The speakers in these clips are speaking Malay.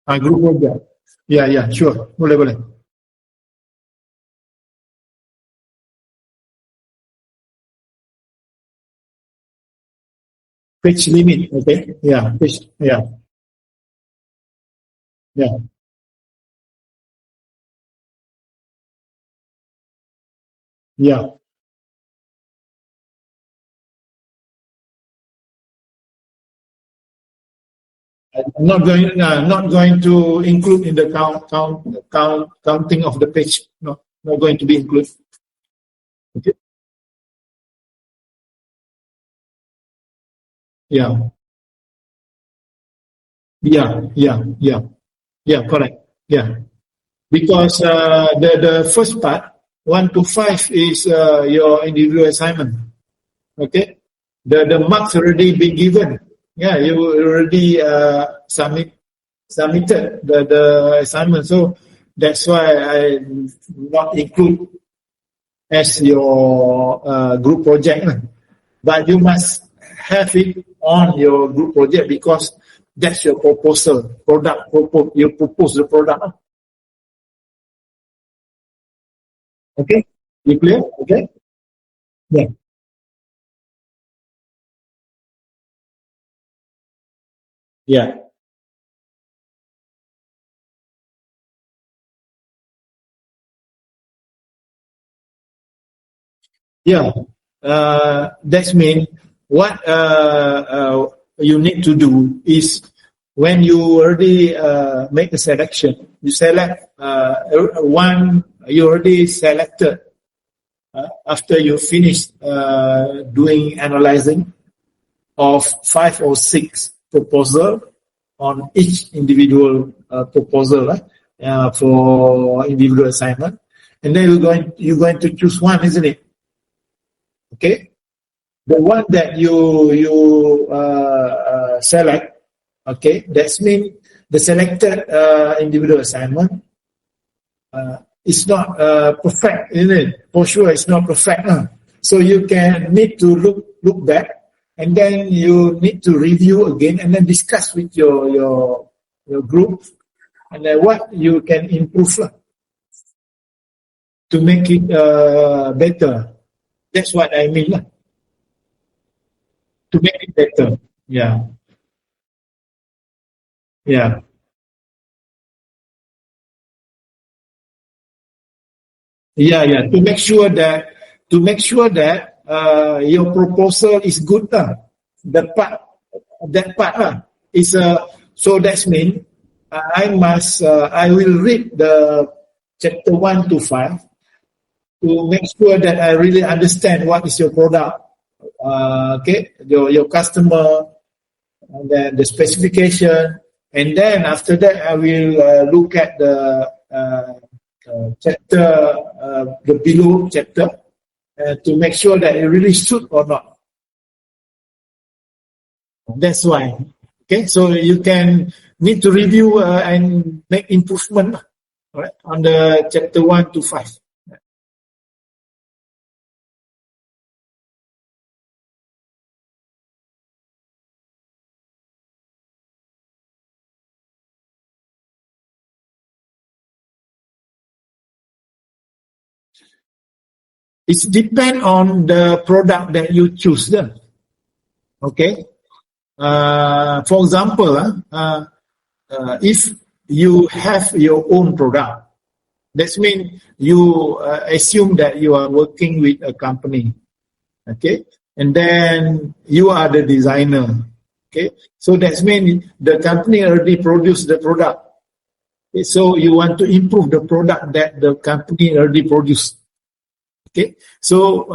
Group project. Ya, sure. Boleh. Page limit, okay? Page, ya. Not going to include in the counting of the page. No, not going to be included. Okay. Yeah, correct. Yeah, because the first part 1 to 5 is your individual assignment. Okay, the marks already been given. Yeah, you already submitted the assignment, so that's why I not include as your group project. But you must have it on your group project because that's your proposal, you propose the product. Okay, you clear? Okay. Yeah. That's mean what you need to do is when you already make a selection, you select one you already selected after you finish doing analyzing of 5 or 6 proposal on each individual proposal for individual assignment, and then you're going to choose one, isn't it? Okay, the one that you select, okay, that's mean the selected individual assignment is not perfect, isn't it? For sure, it's not perfect. So you can need to look back, and then you need to review again, and then discuss with your group, and then what you can improve to make it better. That's what I mean. To make it better. Yeah. To make sure that your proposal is good. That part is so that's mean I will read the chapter 1 to 5 to make sure that I really understand what is your product, okay, your customer, and then the specification, and then after that I will look at the chapter, the below chapter, to make sure that it really suit or not. That's why. Okay, so you can need to review and make improvement, right, on the chapter 1 to 5. It depends on the product that you choose. Okay. For example, if you have your own product, that means you assume that you are working with a company. Okay. And then you are the designer. Okay. So that means the company already produced the product. Okay? So you want to improve the product that the company already produced. Okay, so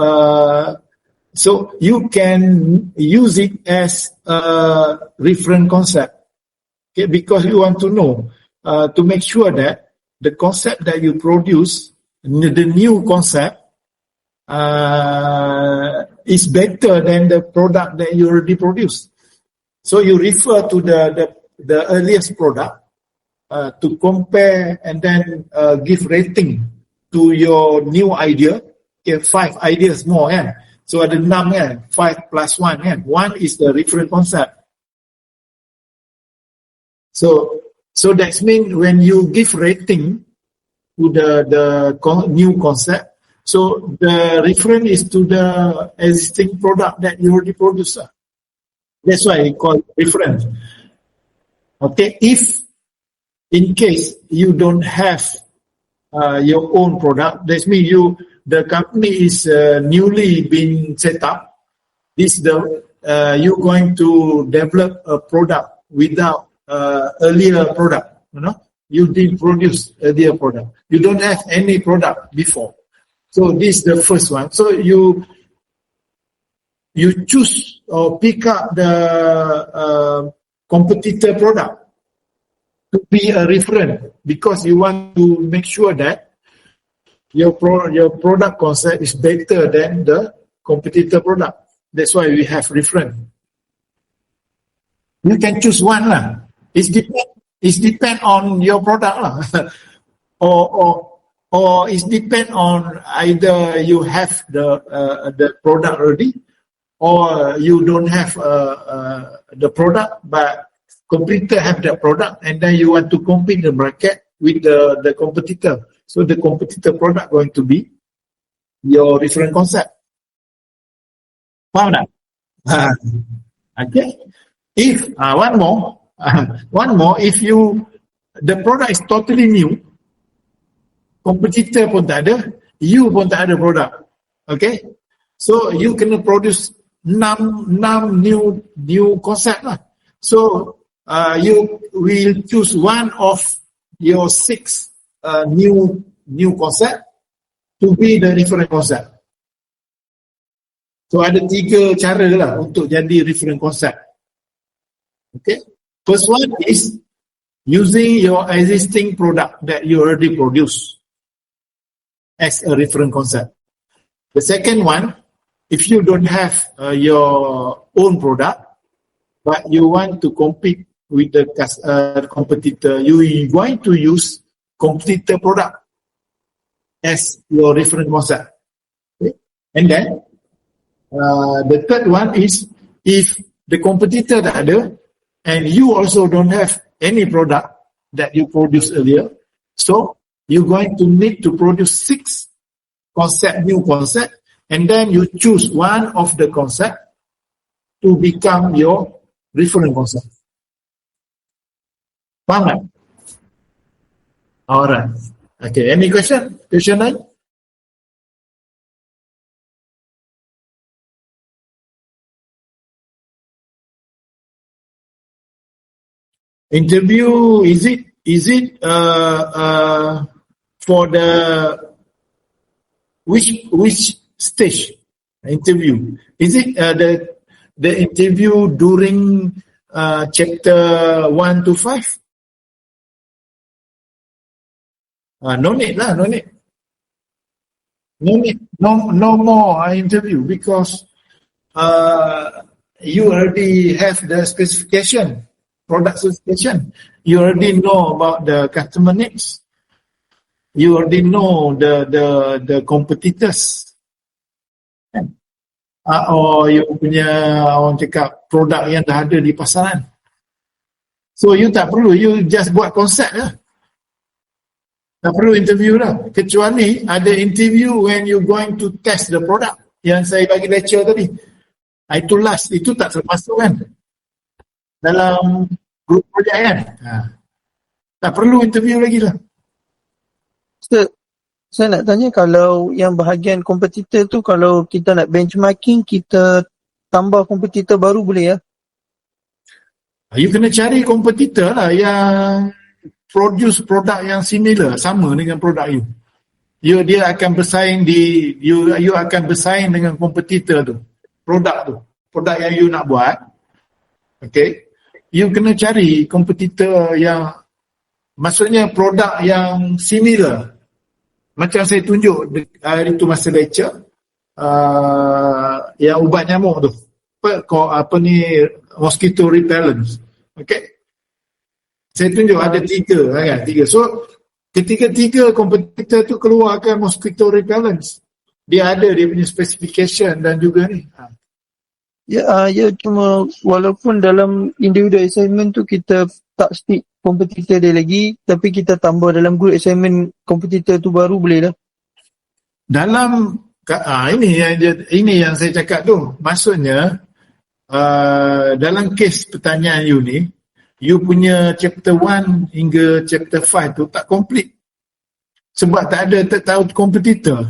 you can use it as a reference concept, okay, because you want to know to make sure that the concept that you produce, the new concept, is better than the product that you already produced. So you refer to the earliest product to compare and then give rating to your new idea. Okay, 5 ideas more, so ada 6, 5 plus 1, 1 is the reference concept. So So that means when you give rating to the new concept, so the reference is to the existing product that you already produce. That's why we call it reference. Okay, if in case you don't have your own product, that means the company is newly been set up. You're going to develop a product without earlier product. You didn't produce earlier product. You don't have any product before. So this is the first one. So you choose or pick up the competitor product to be a reference, because you want to make sure that your product concept is better than the competitor product. That's why we have reference. You can choose one lah. It depend on your product lah. or it depend on either you have the product already, or you don't have the product but competitor have that product, and then you want to compete in the market with the competitor. So the competitor product going to be your reference concept. Faham tak? Okay. If one more, if the product is totally new, competitor pun tak ada, you pun tak ada product. Okay. So you kena produce 6 new concept lah. So you will choose one of your 6 new concept to be the reference concept. So ada 3 cara lah untuk jadi reference concept. Okay. First one is using your existing product that you already produce as a reference concept. The second one, if you don't have your own product, but you want to compete with the competitor, you are going to use competitor product as your reference concept. Okay? And then the third one is, if the competitor tak ada and you also don't have any product that you produced earlier, so you're going to need to produce 6 new concept, and then you choose one of the concept to become your reference concept. Faham tak? Alright. Okay, any question? Question lain? Interview, is it for the which stage interview? Is it the interview during chapter 1 to 5? No need lah, no need. No more interview, because you already have the specification, product specification. You already know about the customer needs. You already know the competitors. Or you punya, orang cakap, produk yang dah ada di pasaran. So you tak perlu, you just buat konsep lah. Tak perlu interview lah. Kecuali ada interview when you going to test the product. Yang saya bagi lecture tadi. Itu last, itu tak termasuk kan dalam grup projek kan. Tak perlu interview lagi lah. Saya nak tanya, kalau yang bahagian kompetitor tu, kalau kita nak benchmarking, kita tambah kompetitor baru boleh ya? You kena cari kompetitor lah yang produce produk yang similar, sama dengan produk you. Dia akan bersaing you akan bersaing dengan kompetitor tu. Produk yang you nak buat. Okay. You kena cari kompetitor yang, maksudnya produk yang similar. Macam saya tunjuk hari tu masa lecture, yang ubat nyamuk tu. Apa ni, mosquito repellent. Okay. Saya tunjuk ada 3 kan, 3. So ketika-3 kompetitor tu keluarkan mosquito repellent, dia ada dia punya specification dan juga ni. Ya, cuma walaupun dalam individual assignment tu kita tak stick kompetitor dia lagi, tapi kita tambah dalam group assignment kompetitor tu baru boleh dah. Dalam ini yang saya cakap tu. Maksudnya dalam kes pertanyaan you ni, you punya chapter 1 hingga chapter 5 tu tak complete. Sebab tak tahu kompetitor.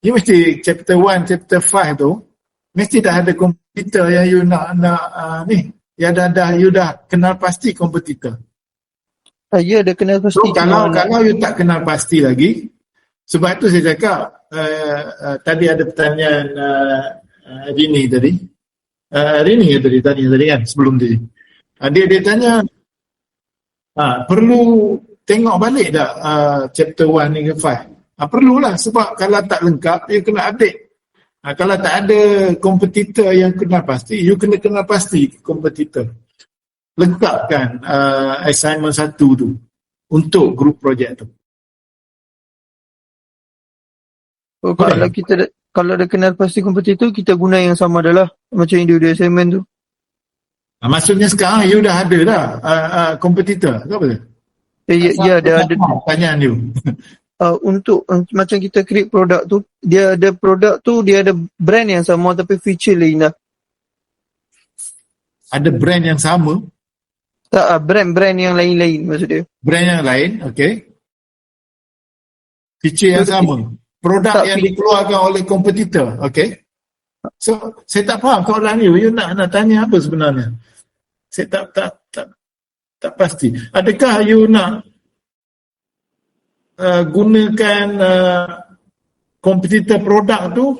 You mesti chapter 1, chapter 5 tu mesti dah ada kompetitor yang you nak ni. Yang you dah kenal pasti kompetitor. Ya, dah kenal pasti. So kalau you tak kenal pasti lagi, sebab tu saya cakap tadi ada pertanyaan Rini tadi. Rini tadi kan sebelum tadi. Dia tanya perlu tengok balik tak chapter 1 hingga 5. Perlulah, sebab kalau tak lengkap you kena update. Kalau tak ada kompetitor yang kenal pasti, you kena kenal pasti kompetitor. Lengkapkan assignment 1 tu untuk group project tu. Kalau dah kenal pasti kompetitor, kita guna yang sama adalah macam individual assignment tu. Maksudnya sekarang you dah ada dah kompetitor, tak apa? Ya, dah ada. Pertanyaan you. Untuk macam kita create produk tu, dia ada produk tu, dia ada brand yang sama tapi feature lain dah. Ada brand yang sama? Tak, brand yang lain-lain maksud dia. Brand yang lain, okay. Feature yang sama. Produk yang dikeluarkan oleh kompetitor, okay. So, saya tak faham soalan you nak tanya apa sebenarnya? Saya tak pasti. Adakah you nak gunakan kompetitor produk tu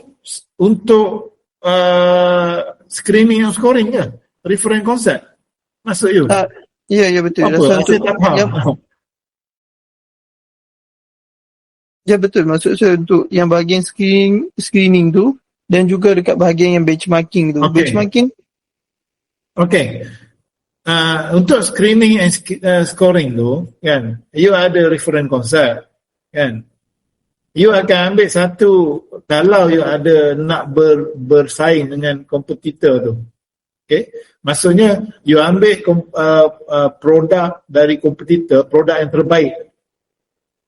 untuk screening and scoring ke? Reference concept? Maksud you? Ya, betul. Apa? Saya tak faham. Ya, betul. Maksud saya untuk yang bahagian screening tu dan juga dekat bahagian yang benchmarking tu. Okay. Benchmarking? Okay. Untuk screening and scoring tu, kan, you ada reference concept, kan. You akan ambil satu kalau you ada nak bersaing dengan kompetitor tu. Okay. Maksudnya, you ambil produk dari kompetitor, produk yang terbaik.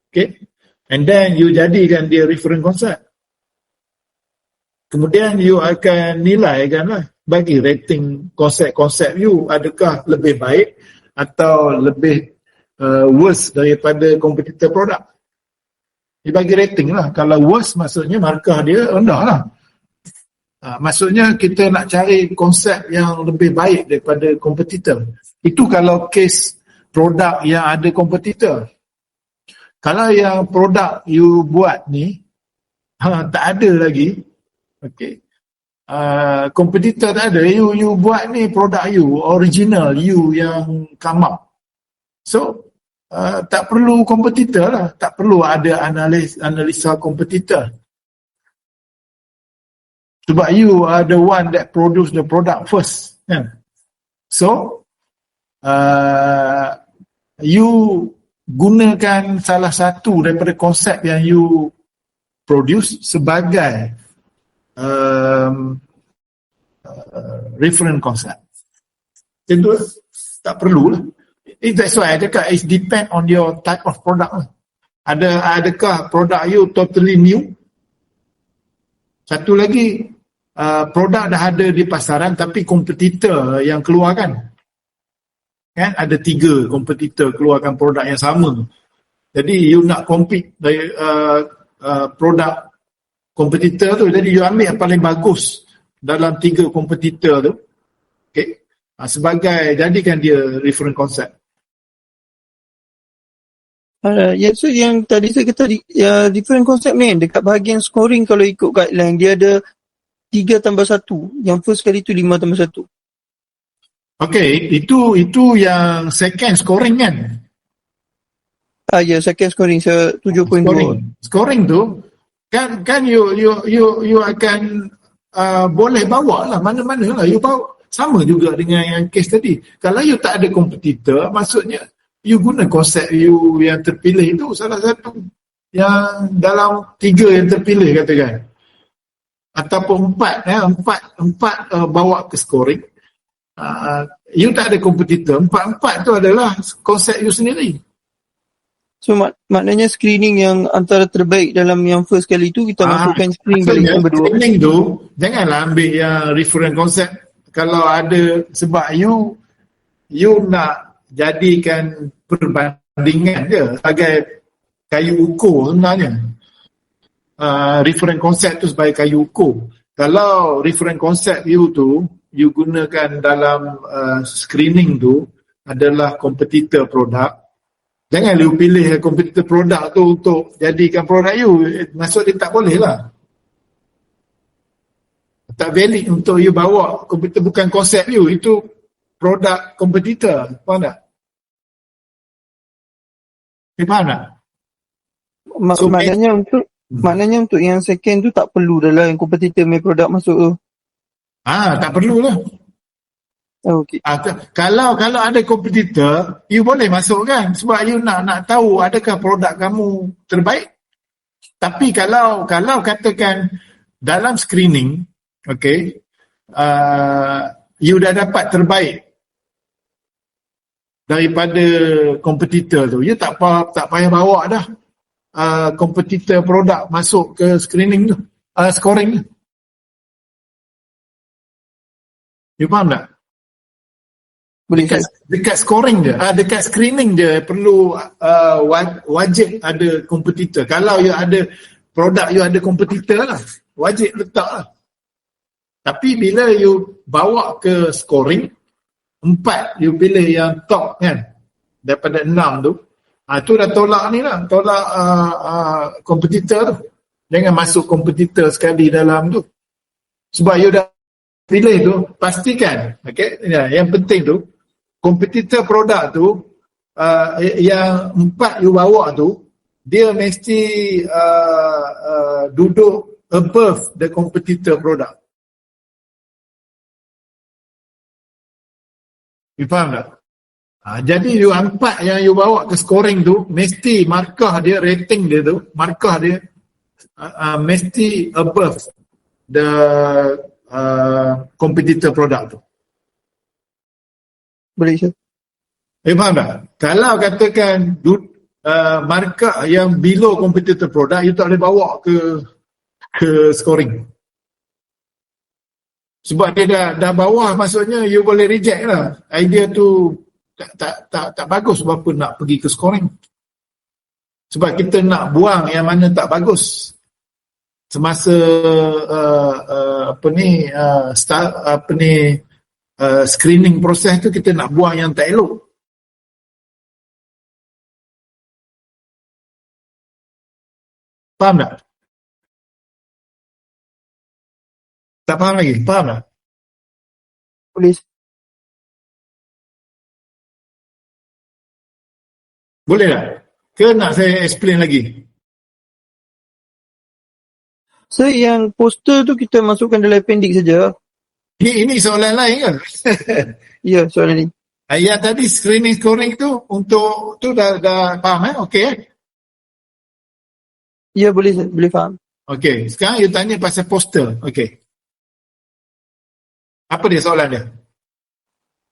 Okay. And then you jadikan dia reference concept. Kemudian you akan nilaikan lah, bagi rating konsep-konsep you, adakah lebih baik atau lebih worse daripada kompetitor produk. Dia bagi rating lah. Kalau worse maksudnya markah dia rendah lah. Maksudnya kita nak cari konsep yang lebih baik daripada kompetitor. Itu kalau case produk yang ada kompetitor. Kalau yang produk you buat ni tak ada lagi, okay, kompetitor tak ada, you buat ni produk you, original you yang come up. So tak perlu kompetitor lah, tak perlu ada analisa kompetitor. Sebab you are the one that produce the product first, kan? So you gunakan salah satu daripada konsep yang you produce sebagai reference concept. Itu tak perlu lah. That's why I cakap it depend on your type of product lah. Adakah produk you totally new? Satu lagi, produk dah ada di pasaran tapi kompetitor yang keluarkan. Kan ada 3 kompetitor keluarkan produk yang sama. Jadi you nak compete dari produk kompetitor tu, jadi you ambil yang paling bagus dalam 3 kompetitor tu, okay, sebagai jadikan dia reference concept. So yang tadi saya kata different concept ni dekat bahagian scoring, kalau ikut guideline dia ada 3+1. Yang first kali tu 5+1. Okay, itu yang second scoring kan? Ya, second scoring 7.2. Scoring tu kan you akan boleh bawa lah mana-mana lah you bawa. Sama juga dengan yang case tadi. Kalau you tak ada kompetitor, maksudnya you guna konsep you yang terpilih itu salah satu yang dalam 3 yang terpilih katakan. Ataupun 4 bawa ke scoring. You tak ada kompetitor. Empat-empat tu adalah konsep you sendiri. So maknanya screening yang antara terbaik dalam yang first kali tu kita masukkan screening balik Maksudnya yang berdua. screening tu janganlah ambil yang reference konsep. Kalau ada, sebab you nak jadikan perbandingan je sebagai kayu ukur sebenarnya. Reference konsep tu sebagai kayu ukur. Kalau reference konsep you tu you gunakan dalam screening tu adalah kompetitor produk, jangan you pilih kompetitor produk tu untuk jadikan produk you. Maksud dia tak boleh lah. Tak valid untuk you bawa kompetitor, bukan konsep you, itu produk kompetitor. Faham tak? Faham tak? So, maknanya untuk yang second tu tak perlu dah yang kompetitor main produk masuk tu. Tak perlulah. Okay. Kalau ada kompetitor, you boleh masukkan sebab you nak tahu adakah produk kamu terbaik. Tapi kalau katakan dalam screening, okay, you dah dapat terbaik daripada kompetitor tu, you tak payah bawa dah kompetitor produk masuk ke screening tu, scoring tu. You faham tak? Dekat scoring je, dekat screening je perlu wajib ada kompetitor. Kalau you ada produk, you ada kompetitor lah, wajib letak lah. Tapi bila you bawa ke scoring, 4 you pilih yang top kan, daripada 6 tu, tu dah tolak ni lah, tolak kompetitor tu. Jangan masuk kompetitor sekali dalam tu. Sebab you dah pilih tu, pastikan, okay, yang penting tu, kompetitor produk tu, yang 4 you bawa tu, dia mesti duduk above the competitor product. You faham tak? Jadi you 4 yang you bawa ke scoring tu, mesti markah dia, rating dia tu, markah dia mesti above the competitor product tu. Boleh Syed? Faham tak? Kalau katakan markah yang below competitor product, you tak boleh bawa ke scoring. Sebab dia dah bawah, maksudnya you boleh reject lah. Idea tu tak bagus, sebab apa nak pergi ke scoring. Sebab kita nak buang yang mana tak bagus. Semasa screening proses tu, kita nak buang yang tak elok. Faham tak? Tak faham lagi? Faham tak? Boleh. Boleh tak? Ke nak saya explain lagi? So yang poster tu kita masukkan dalam appendix saja. Ini soalan lain kan? Ya, soalan ni. Yang tadi screening scoring tu untuk tu dah faham okey Ya, boleh faham. Okey, sekarang you tanya pasal poster. Okey. Apa dia soalan dia?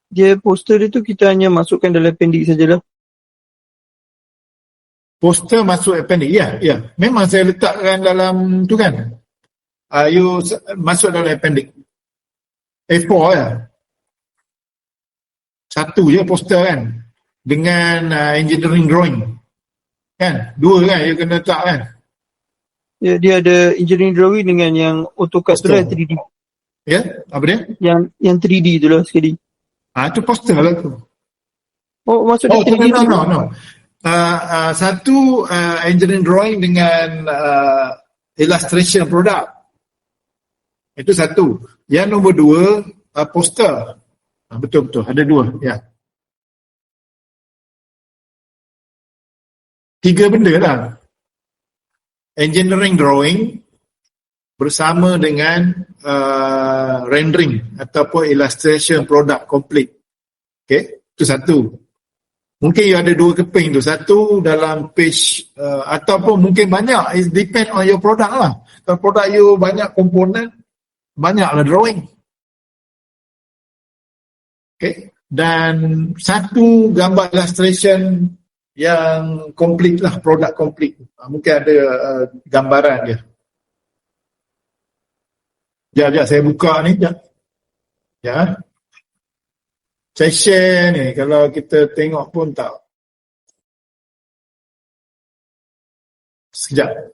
Dia poster dia tu kita hanya masukkan dalam appendix sajalah. Poster masuk appendix. Ya. Memang saya letakkan dalam tu kan. You masuk dalam appendix. A4 ya. Satu je poster kan. Dengan engineering drawing. Kan? 2 kan you kena letak kan. Ya, dia ada engineering drawing dengan yang AutoCAD tu lah 3D. Ya, apa dia? Yang 3D tu lah sekali. Itu poster lah tu. Oh, maksud dia 3D tu? No. Satu engineering drawing dengan illustration product. Itu satu. Yang nombor 2 poster. Betul. Ada 2. Ya. 3 benda lah. Engineering drawing bersama dengan rendering ataupun illustration product complete. Okay, itu satu. Mungkin you ada 2 keping tu. Satu dalam page ataupun mungkin banyak. It depend on your product lah. Kalau produk you banyak komponen, banyaklah drawing. Okay. Dan satu gambar illustration yang complete lah, produk complete. Mungkin ada gambaran dia. Sekejap, saya buka ni. Sekejap. Ya. Saya share ni, kalau kita tengok pun tak. Sekejap.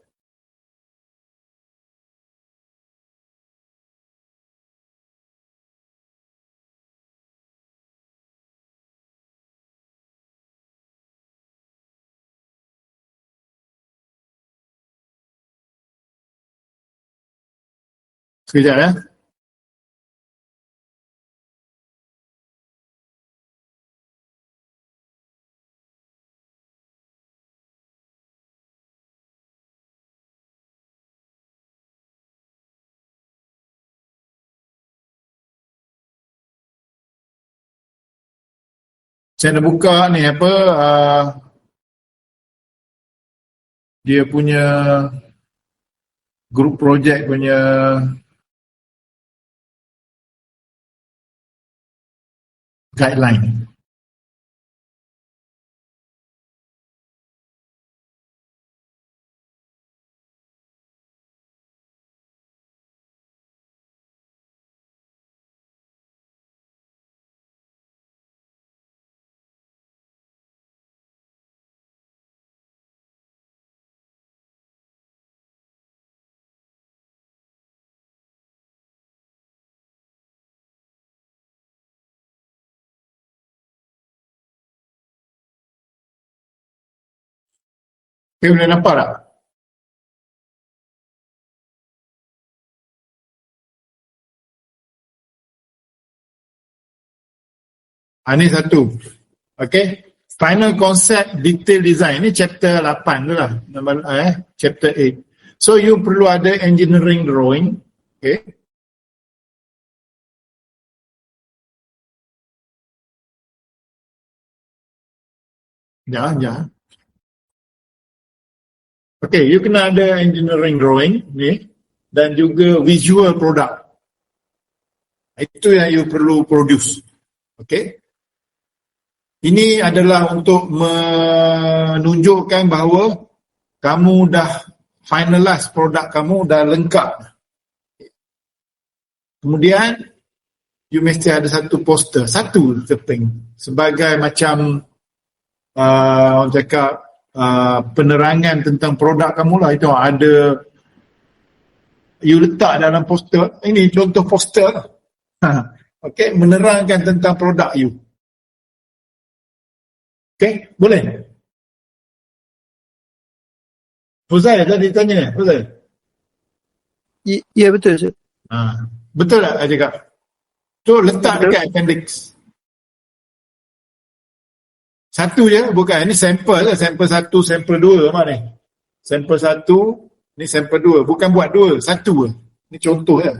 Sekejap ya. Saya nak buka ni apa, dia punya group project punya guideline. Okay, boleh nampak tak? Ini satu. Okay. Final concept detail design. Ini chapter 8 tu lah. Chapter 8. So you perlu ada engineering drawing. Okay. Jangan. Okay, you kena ada engineering drawing ni dan juga visual product. Itu yang you perlu produce. Okay. Ini adalah untuk menunjukkan bahawa kamu dah finalize produk kamu, dah lengkap. Kemudian, you mesti ada satu poster, satu keping. Sebagai macam, orang cakap, penerangan tentang produk kamu lah. Itu ada, you letak dalam poster. Ini contoh poster. Okay, menerangkan tentang produk you. Okay, boleh? Fuzai tadi tanya, Fuzai? Ya, betul, Sir. Betul tak, saya cakap? So, letak dekat appendix. Satu je, bukan. Ini sampel lah. Sampel 1, sampel 2 mana ni? Sampel 1, ni sampel 2. Bukan buat 2, 1 je. Ini contoh je.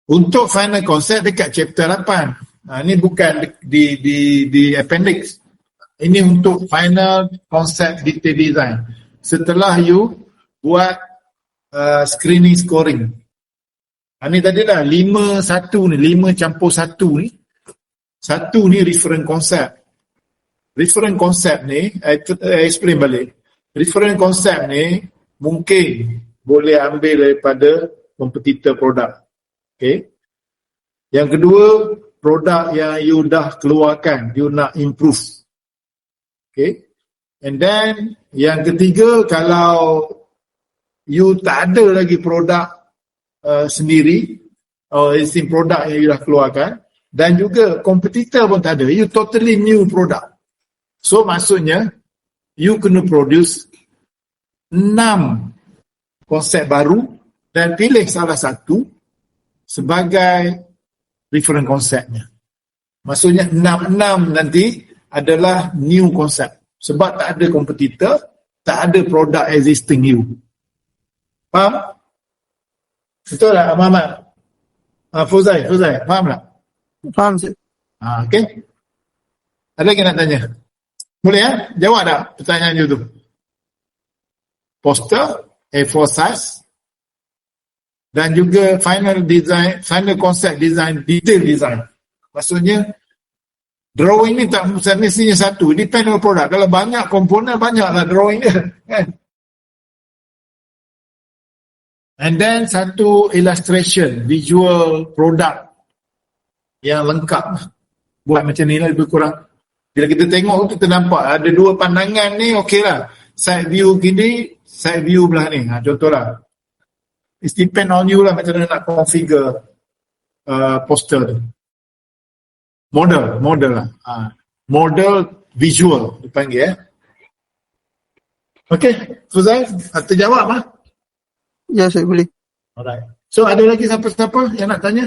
Untuk final concept dekat chapter 8. Ini bukan di appendix. Ini untuk final concept detail design. Setelah you buat screening scoring. Ini tadi dah 5-1 ni, 5 campur 1 ni. 1 ni reference concept. Reference concept ni, explain balik. Reference concept ni mungkin boleh ambil daripada kompetitor produk. Okay. Yang kedua, produk yang you dah keluarkan, you nak improve. Okay. And then, yang ketiga, kalau you tak ada lagi produk sendiri, existing produk yang you dah keluarkan, dan juga kompetitor pun tak ada, you totally new product. So, maksudnya, you kena produce 6 konsep baru dan pilih salah satu sebagai reference konsepnya. Maksudnya 6 nanti adalah new concept. Sebab tak ada kompetitor, tak ada produk existing you. Faham? Betul tak, Muhammad? Fuzai, faham tak? Faham, Sir. Okay. Ada lagi nak tanya? Boleh ya? Jawab tak pertanyaan you tu? Poster, A4 size, dan juga final design, final concept design, detail design. Maksudnya drawing ni tak mestinya satu, depend on produk. Kalau banyak komponen, banyaklah drawing dia kan. And then satu illustration, visual product yang lengkap. Buat macam ni lah lebih kurang. Bila kita tengok, kita nampak ada dua pandangan ni, okey lah. Side view kiri, side view belah ni. Contohlah. It depend on you lah macam mana nak configure poster tu. Model lah. Model visual dipanggil Okay, Fuzail, terjawab lah. Ya, saya boleh. Alright. So ada lagi siapa-siapa yang nak tanya?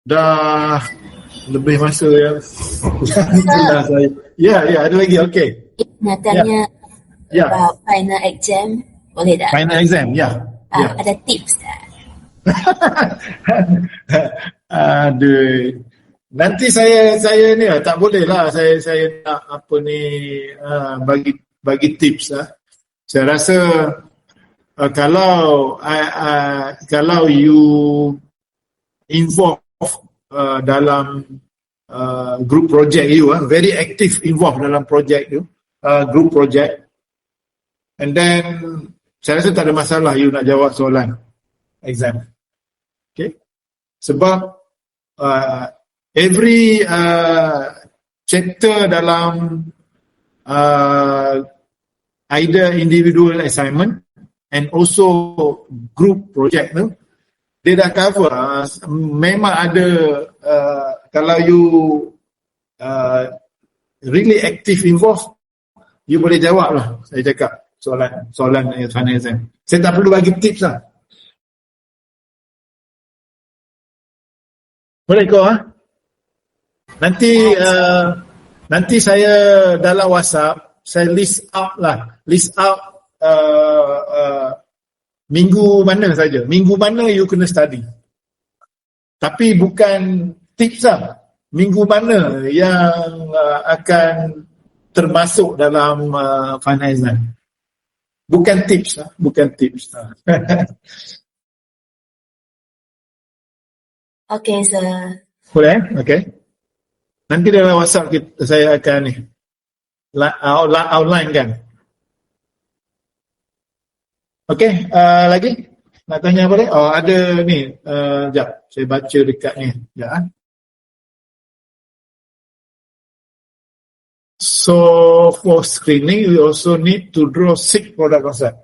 Dah lebih masa yang sudah saya. Ya, ada lagi. Okay. Nak tanya about final exam, boleh tak? Final exam, Ada tips tak? Aduh. Nanti saya ni lah, tak boleh lah saya nak apa ni bagi tips lah. Saya rasa kalau you involve dalam group project you, very active involved dalam project you, group project, and then saya rasa tak ada masalah you nak jawab soalan exam. Okay, sebab every chapter dalam either individual assignment and also group project tu, dia dah cover. Memang ada kalau you really active involved, you boleh jawab lah, saya cakap soalan final exam. Saya tak perlu bagi tips lah. Boleh kau nanti saya dalam WhatsApp saya list out minggu mana saja, minggu mana you kena study. Tapi bukan tips lah, minggu mana yang akan termasuk dalam final exam. Bukan tips lah, bukan tips lah. Okay, sir. Boleh? Okay. Nanti dalam WhatsApp saya akan ni outline kan. Okay, lagi? Nak tanya apa lagi? Oh, ada ni. Sekejap, saya baca dekat ni. Sekejap. So, for screening, we also need to draw 6 product concept.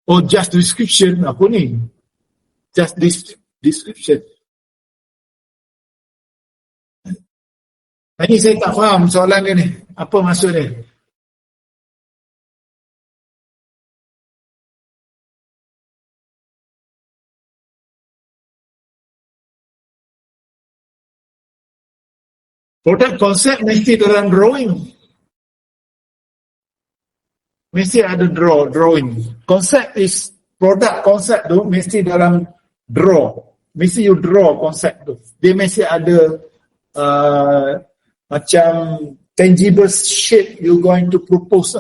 Oh, just description. Apa ni? Just description. Ini saya tak faham soalan dia ni. Apa maksud dia? Product konsep mesti dalam drawing. Mesti ada drawing. Konsep is product konsep tu mesti dalam draw. Mesti you draw konsep tu. Dia mesti ada macam tangible shape you going to propose.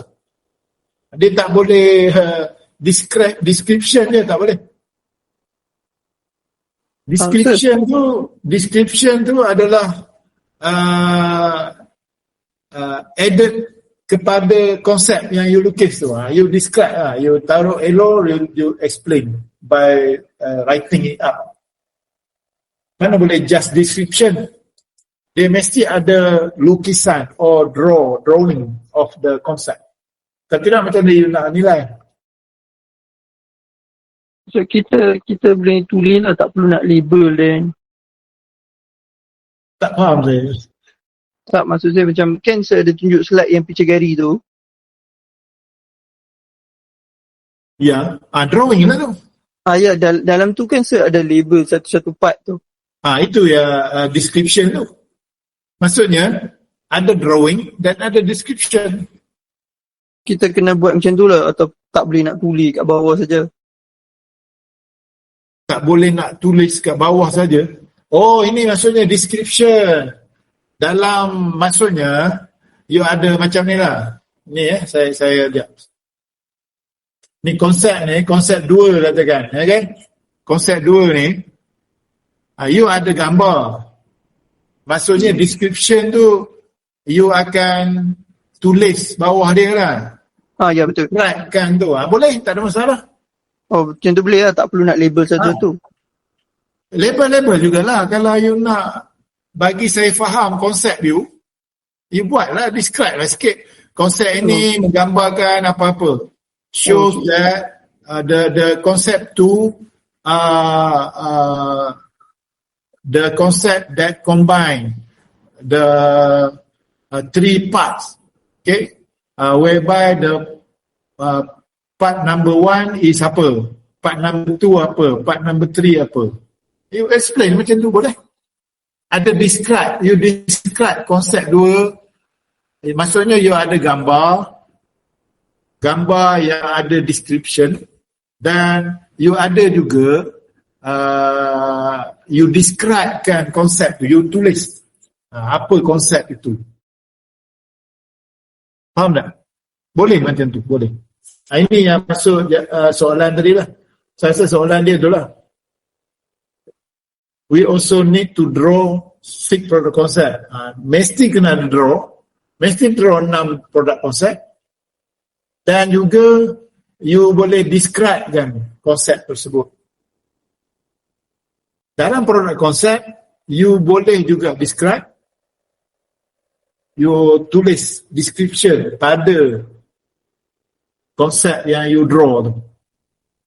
Dia tak boleh description dia tak boleh. Description tu adalah added kepada konsep yang you lukis tu. You describe, you taruh arrow, you explain by writing it up. Mana boleh just description? Dia mesti ada lukisan or drawing of the concept. Kalau tidak macam dia nak nilai. So kita boleh tulis lah, tak perlu nak label then. Tak faham saya. Tak, maksud saya macam kan saya ada tunjuk slide yang picture gari tu. Ya, drawing lah tu. Ya, dalam tu kan saya ada label satu-satu part tu. Itu ya description tu. Maksudnya ada drawing dan ada description. Kita kena buat macam tu lah atau tak boleh nak tulis kat bawah saja? Tak boleh nak tulis kat bawah saja. Oh, ini maksudnya description. Dalam maksudnya you ada macam ni lah. Ni saya Ni konsep 2 katakan, okay? Konsep 2 ni, you ada gambar. Maksudnya description tu, you akan tulis bawah dia lah. Ya betul. Right kan tu. Boleh, tak ada masalah. Oh, macam tu boleh lah. Tak perlu nak label satu tu. Label jugalah. Kalau you nak bagi saya faham konsep you buatlah, describe lah sikit. Konsep ini menggambarkan apa-apa. Shows that the concept to the concept that combine the 3 parts, okay, whereby the part number 1 is apa, part number 2 apa, part number 3 apa. You explain macam tu boleh. Ada describe, you describe konsep 2. Maksudnya you ada gambar yang ada description, dan you ada juga you describekan konsep tu, you tulis apa konsep itu. Faham tak? Boleh macam tu, boleh. Ini yang masuk soalan tadi lah. Saya rasa soalan dia tu lah. We also need to draw 6 product concept. Mesti kena draw 6 product concept. Dan juga you boleh describe kan konsep tersebut. Dalam produk konsep, you boleh juga describe, you tulis description pada konsep yang you draw tu.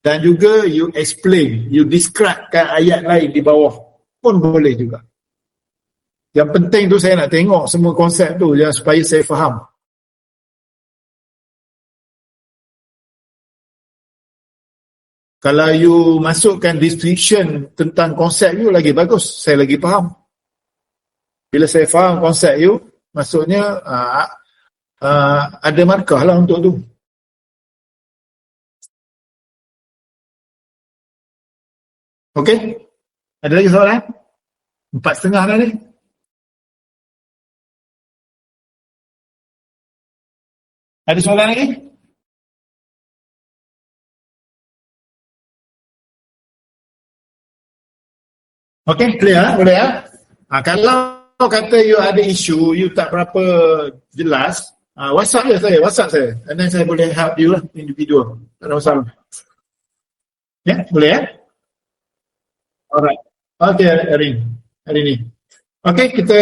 Dan juga you explain, you describe kan ayat lain di bawah pun boleh juga. Yang penting tu saya nak tengok semua konsep tu yang supaya saya faham. Kalau you masukkan description tentang konsep you, lagi bagus. Saya lagi faham. Bila saya faham konsep you, maksudnya ada markah lah untuk tu. Okey? Ada lagi soalan? 4:30 dah ni. Ada soalan lagi? Okey, clear? Boleh ya? Kalau kata you ada isu, you tak berapa jelas, WhatsApp saya. And then saya boleh help you lah, individual. Tak ada masalah. Ya, boleh ya? Alright. Okey, hari ni. Okey, kita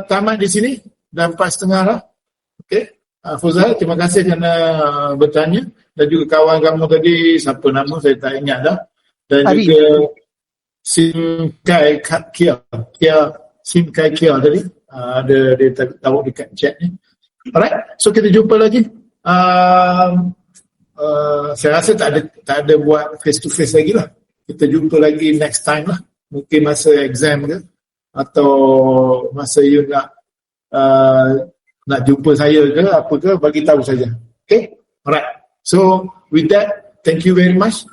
tamat di sini. Dah 4:30 lah. Okey. Fuzal, terima kasih kerana bertanya. Dan juga kawan kamu tadi, siapa nama saya tak ingat dah. Dan Hari. Juga Sim Kai Kia tadi ada dia tahu dekat chat ni. Alright, so kita jumpa lagi. Saya rasa tak ada buat face to face lagi lah. Kita jumpa lagi next time lah. Mungkin masa exam ke, atau masa you nak jumpa saya ke apa ke, bagi tahu saja. Okay, alright. So with that, thank you very much.